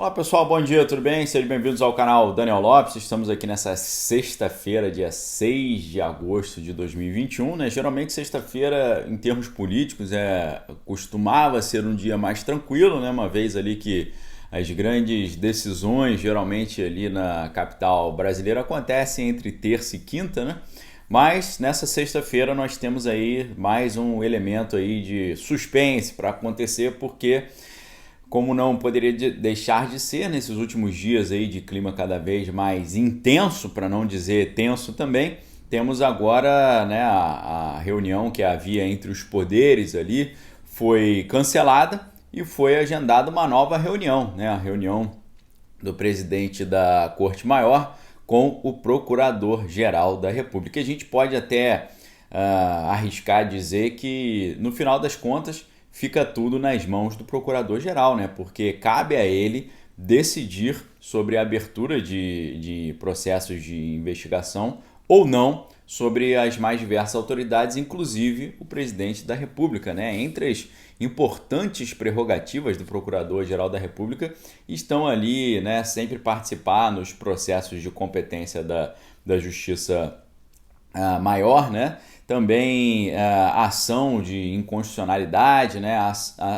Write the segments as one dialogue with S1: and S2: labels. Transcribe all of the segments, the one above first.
S1: Olá pessoal, bom dia, tudo bem? Sejam bem-vindos ao canal Daniel Lopes. Estamos aqui nessa sexta-feira, dia 6 de agosto de 2021, né? Geralmente sexta-feira, em termos políticos, costumava ser um dia mais tranquilo, né? Uma vez ali que as grandes decisões, geralmente ali na capital brasileira, acontecem entre terça e quinta, né? Mas nessa sexta-feira nós temos aí mais um elemento aí de suspense para acontecer, porque como não poderia deixar de ser nesses últimos dias aí de clima cada vez mais intenso, para não dizer tenso também, temos agora, né, a reunião que havia entre os poderes ali foi cancelada e foi agendada uma nova reunião, né, a reunião do presidente da Corte Maior com o Procurador-Geral da República. A gente pode até arriscar dizer que, no final das contas, fica tudo nas mãos do Procurador-Geral, né? Porque cabe a ele decidir sobre a abertura de processos de investigação ou não sobre as mais diversas autoridades, inclusive o presidente da República, né? Entre as importantes prerrogativas do Procurador-Geral da República estão ali, né, sempre participar nos processos de competência da Justiça maior, né? Também ação de inconstitucionalidade, né?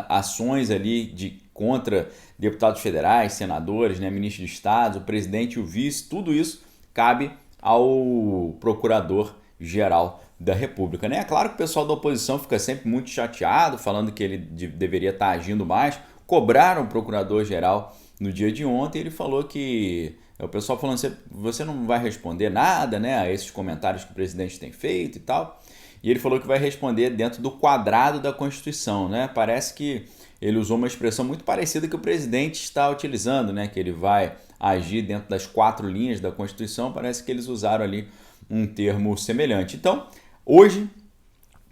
S1: Ações ali contra deputados federais, senadores, né? Ministros de Estado, o presidente e o vice, tudo isso cabe ao Procurador-Geral da República, né? É claro que o pessoal da oposição fica sempre muito chateado, falando que ele deveria estar agindo mais. Cobraram o Procurador-Geral no dia de ontem, ele falou que o pessoal falando assim, você não vai responder nada, né, a esses comentários que o presidente tem feito e tal. E ele falou que vai responder dentro do quadrado da Constituição, né? Parece que ele usou uma expressão muito parecida que o presidente está utilizando, né? Que ele vai agir dentro das 4 linhas da Constituição. Parece que eles usaram ali um termo semelhante. Então, hoje,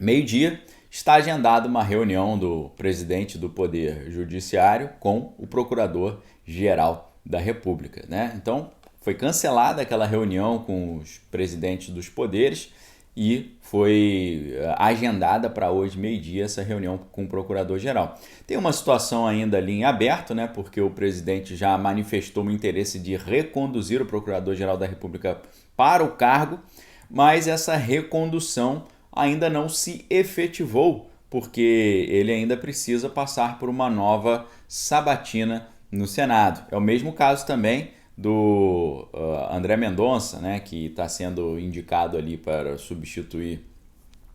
S1: meio-dia, está agendada uma reunião do presidente do Poder Judiciário com o Procurador-Geral da República, né? Então, foi cancelada aquela reunião com os presidentes dos poderes e foi agendada para hoje, meio-dia, essa reunião com o Procurador-Geral. Tem uma situação ainda ali em aberto, né? Porque o presidente já manifestou o interesse de reconduzir o Procurador-Geral da República para o cargo, mas essa recondução ainda não se efetivou, porque ele ainda precisa passar por uma nova sabatina no Senado. É o mesmo caso também do André Mendonça, né, que está sendo indicado ali para substituir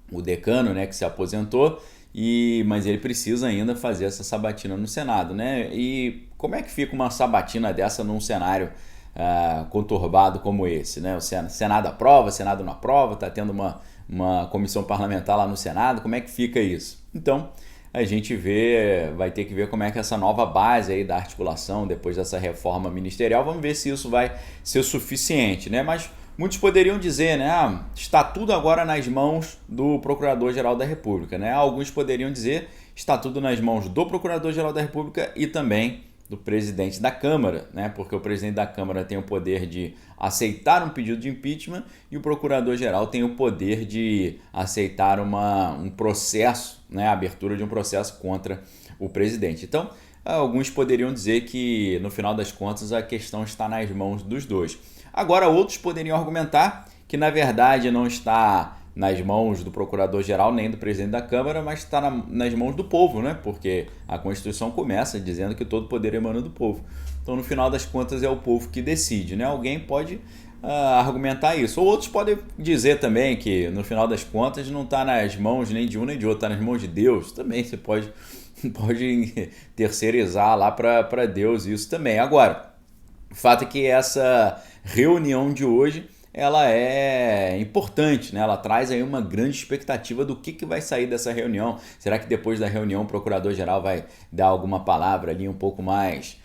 S1: o decano, né, que se aposentou, mas ele precisa ainda fazer essa sabatina no Senado, né? E como é que fica uma sabatina dessa num cenário conturbado como esse, né? O Senado aprova, o Senado não aprova, está tendo uma comissão parlamentar lá no Senado, como é que fica isso? Então, a gente vai ter que ver como é que essa nova base aí da articulação, depois dessa reforma ministerial, vamos ver se isso vai ser suficiente, né? Mas muitos poderiam dizer, né, está tudo agora nas mãos do Procurador-Geral da República, né? Alguns poderiam dizer, está tudo nas mãos do Procurador-Geral da República e também do presidente da Câmara, né? Porque o presidente da Câmara tem o poder de aceitar um pedido de impeachment e o procurador-geral tem o poder de aceitar um processo, né? A abertura de um processo contra o presidente. Então, alguns poderiam dizer que, no final das contas, a questão está nas mãos dos dois. Agora, outros poderiam argumentar que, na verdade, não está nas mãos do Procurador-Geral nem do presidente da Câmara, mas está nas mãos do povo, né? Porque a Constituição começa dizendo que todo poder emana do povo. Então, no final das contas, é o povo que decide, né? Alguém pode argumentar isso. Ou outros podem dizer também que, no final das contas, não está nas mãos nem de um nem de outro, está nas mãos de Deus. Também você pode terceirizar lá para Deus isso também. Agora, o fato é que essa reunião de hoje ela é importante, né? Ela traz aí uma grande expectativa do que vai sair dessa reunião. Será que depois da reunião o Procurador-Geral vai dar alguma palavra ali um pouco mais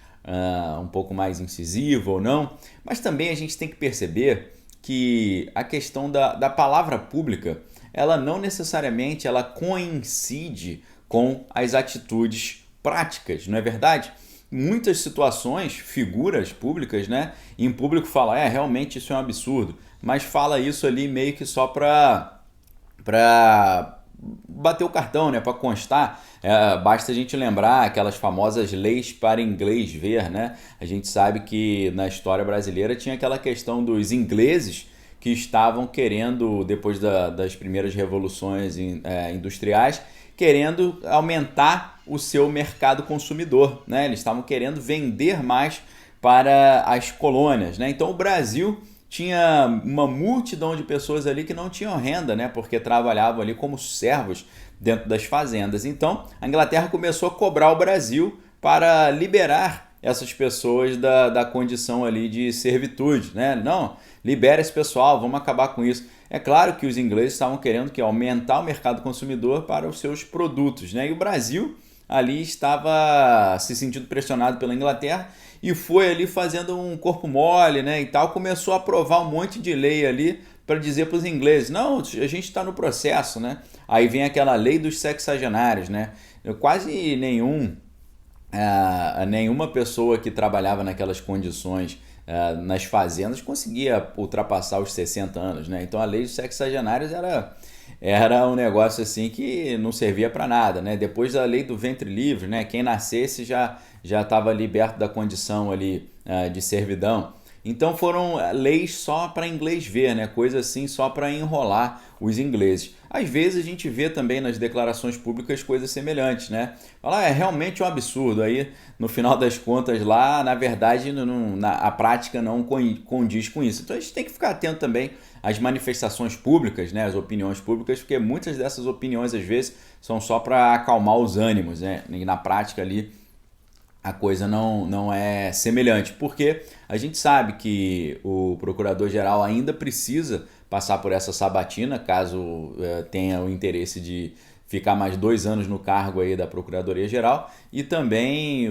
S1: incisiva ou não? Mas também a gente tem que perceber que a questão da palavra pública, ela não necessariamente ela coincide com as atitudes práticas, não é verdade? Muitas situações, figuras públicas, né, em público fala, realmente isso é um absurdo, mas fala isso ali meio que só para bater o cartão, né, para constar. Basta a gente lembrar aquelas famosas leis para inglês ver, né? A gente sabe que na história brasileira tinha aquela questão dos ingleses que estavam querendo, depois das primeiras revoluções industriais, querendo aumentar o seu mercado consumidor, né? Eles estavam querendo vender mais para as colônias, né? Então o Brasil tinha uma multidão de pessoas ali que não tinham renda, né? Porque trabalhavam ali como servos dentro das fazendas. Então a Inglaterra começou a cobrar o Brasil para liberar essas pessoas da condição ali de servitude, né? Não, libera esse pessoal, vamos acabar com isso. É claro que os ingleses estavam querendo aumentar o mercado consumidor para os seus produtos, né? E o Brasil ali estava se sentindo pressionado pela Inglaterra e foi ali fazendo um corpo mole, né, e tal, começou a aprovar um monte de lei ali para dizer para os ingleses, não, a gente está no processo, né? Aí vem aquela lei dos sexagenários, né? Quase nenhuma pessoa que trabalhava naquelas condições nas fazendas conseguia ultrapassar os 60 anos, né? Então a lei dos sexagenários era um negócio assim que não servia para nada, né? Depois da lei do ventre livre, né? Quem nascesse já estava liberto da condição ali de servidão. Então foram leis só para inglês ver, né? Coisa assim só para enrolar os ingleses. Às vezes a gente vê também nas declarações públicas coisas semelhantes, né? Fala, é realmente um absurdo. Aí, no final das contas, lá, na verdade, a prática não condiz com isso. Então a gente tem que ficar atento também às manifestações públicas, né? As opiniões públicas, porque muitas dessas opiniões, às vezes, são só para acalmar os ânimos, né? E na prática ali a coisa não é semelhante, porque a gente sabe que o procurador-geral ainda precisa passar por essa sabatina, caso tenha o interesse de ficar mais 2 anos no cargo aí da Procuradoria-Geral, e também,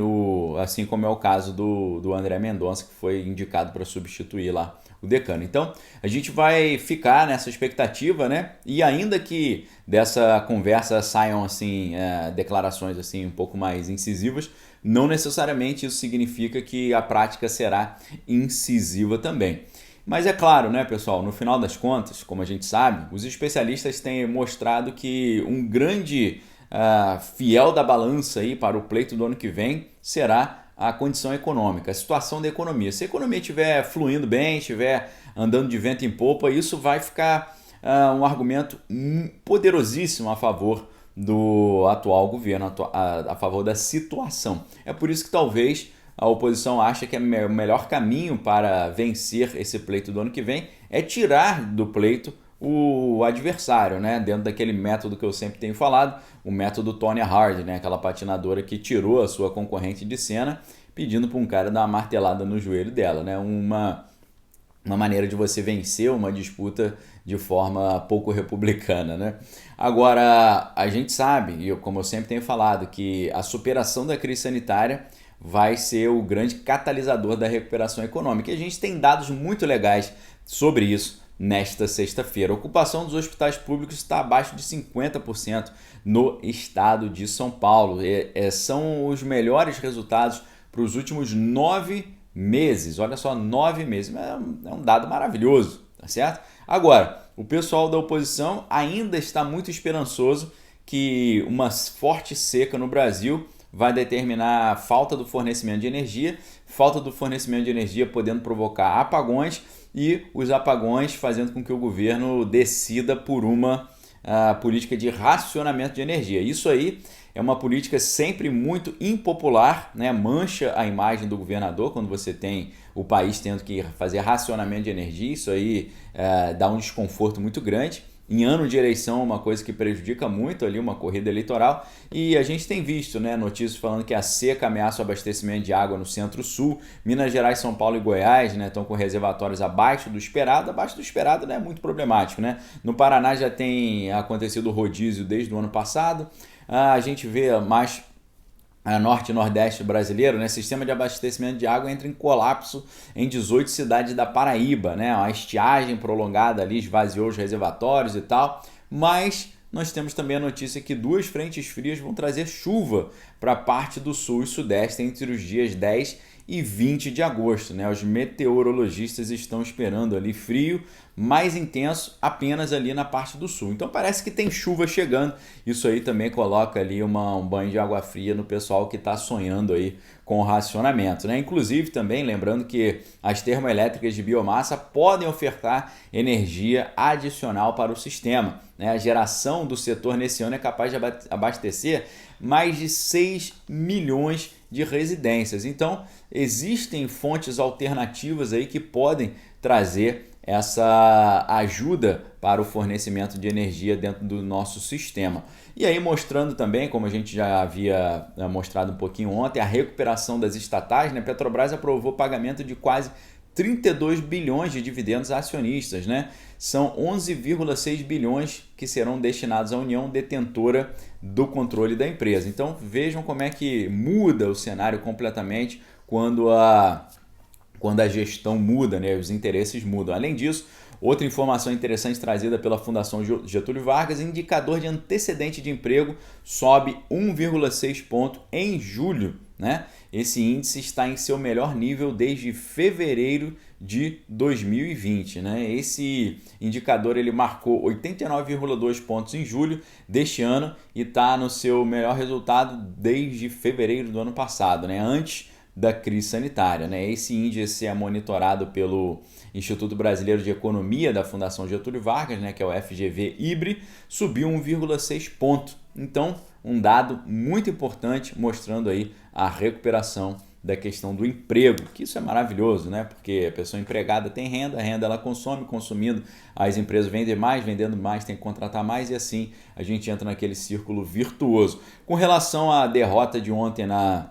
S1: assim como é o caso do André Mendonça, que foi indicado para substituir lá o decano. Então, a gente vai ficar nessa expectativa, né? E ainda que dessa conversa saiam assim declarações assim um pouco mais incisivas, não necessariamente isso significa que a prática será incisiva também. Mas é claro, né, pessoal, no final das contas, como a gente sabe, os especialistas têm mostrado que um grande fiel da balança aí para o pleito do ano que vem será a condição econômica, a situação da economia. Se a economia estiver fluindo bem, estiver andando de vento em popa, isso vai ficar um argumento poderosíssimo a favor do atual governo, a favor da situação. É por isso que talvez a oposição acha que o melhor caminho para vencer esse pleito do ano que vem é tirar do pleito o adversário, né? Dentro daquele método que eu sempre tenho falado, o método Tonya Harding, né? Aquela patinadora que tirou a sua concorrente de cena, pedindo para um cara dar uma martelada no joelho dela, né? Uma maneira de você vencer uma disputa de forma pouco republicana, né? Agora, a gente sabe, e como eu sempre tenho falado, que a superação da crise sanitária vai ser o grande catalisador da recuperação econômica. E a gente tem dados muito legais sobre isso nesta sexta-feira. A ocupação dos hospitais públicos está abaixo de 50% no estado de São Paulo. São os melhores resultados para os últimos 9 meses. Olha só, 9 meses. É um dado maravilhoso, tá certo? Agora, o pessoal da oposição ainda está muito esperançoso que uma forte seca no Brasil vai determinar a falta do fornecimento de energia podendo provocar apagões e os apagões fazendo com que o governo decida por uma política de racionamento de energia. Isso aí é uma política sempre muito impopular, né? Mancha a imagem do governador quando você tem o país tendo que fazer racionamento de energia. Isso aí dá um desconforto muito grande. Em ano de eleição, uma coisa que prejudica muito ali uma corrida eleitoral. E a gente tem visto, né, notícias falando que a seca ameaça o abastecimento de água no Centro-Sul. Minas Gerais, São Paulo e Goiás, né, estão com reservatórios abaixo do esperado. Abaixo do esperado, né, é muito problemático, né? No Paraná já tem acontecido rodízio desde o ano passado. A gente vê mais norte e nordeste brasileiro, né? Sistema de abastecimento de água entra em colapso em 18 cidades da Paraíba, né? A estiagem prolongada ali esvaziou os reservatórios e tal, mas nós temos também a notícia que 2 frentes frias vão trazer chuva para a parte do sul e sudeste entre os dias 10 e 20 de agosto, né? Os meteorologistas estão esperando ali frio mais intenso apenas ali na parte do sul. Então parece que tem chuva chegando, isso aí também coloca ali um banho de água fria no pessoal que está sonhando aí com o racionamento, né? Inclusive também lembrando que as termoelétricas de biomassa podem ofertar energia adicional para o sistema, né? A geração do setor nesse ano é capaz de abastecer mais de 6 milhões de residências. Então, existem fontes alternativas aí que podem trazer essa ajuda para o fornecimento de energia dentro do nosso sistema. E aí mostrando também, como a gente já havia mostrado um pouquinho ontem, a recuperação das estatais, né? Petrobras aprovou pagamento de quase 32 bilhões de dividendos a acionistas, né? São 11,6 bilhões que serão destinados à União detentora do controle da empresa. Então vejam como é que muda o cenário completamente quando a gestão muda, né? Os interesses mudam. Além disso, outra informação interessante trazida pela Fundação Getúlio Vargas, indicador de antecedente de emprego sobe 1,6 ponto em julho, né? Esse índice está em seu melhor nível desde fevereiro de 2020, né? Esse indicador ele marcou 89,2 pontos em julho deste ano e está no seu melhor resultado desde fevereiro do ano passado, né? Antes da crise sanitária, né? Esse índice é monitorado pelo Instituto Brasileiro de Economia da Fundação Getúlio Vargas, né, que é o FGV-IBRE, subiu 1,6 ponto. Então, um dado muito importante mostrando aí a recuperação da questão do emprego, que isso é maravilhoso, né? Porque a pessoa empregada tem renda, a renda ela consome, consumindo, as empresas vendem mais, vendendo mais, tem que contratar mais e assim a gente entra naquele círculo virtuoso. Com relação à derrota de ontem na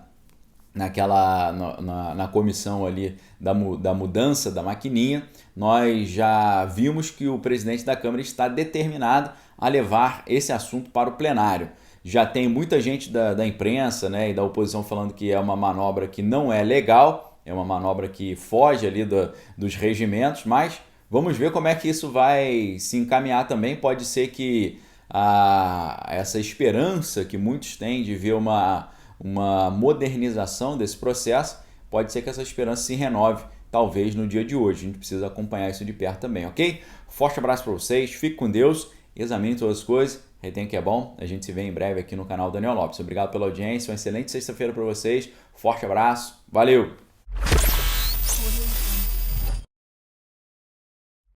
S1: comissão ali da mudança da maquininha, nós já vimos que o presidente da Câmara está determinado a levar esse assunto para o plenário. Já tem muita gente da imprensa, né, e da oposição falando que é uma manobra que não é legal, é uma manobra que foge ali dos regimentos, mas vamos ver como é que isso vai se encaminhar também. Pode ser que essa esperança que muitos têm de ver uma modernização desse processo, pode ser que essa esperança se renove, talvez no dia de hoje. A gente precisa acompanhar isso de perto também, ok? Forte abraço para vocês, fique com Deus, examine todas as coisas, retém que é bom. A gente se vê em breve aqui no canal Daniel Lopes. Obrigado pela audiência, uma excelente sexta-feira para vocês, forte abraço, valeu!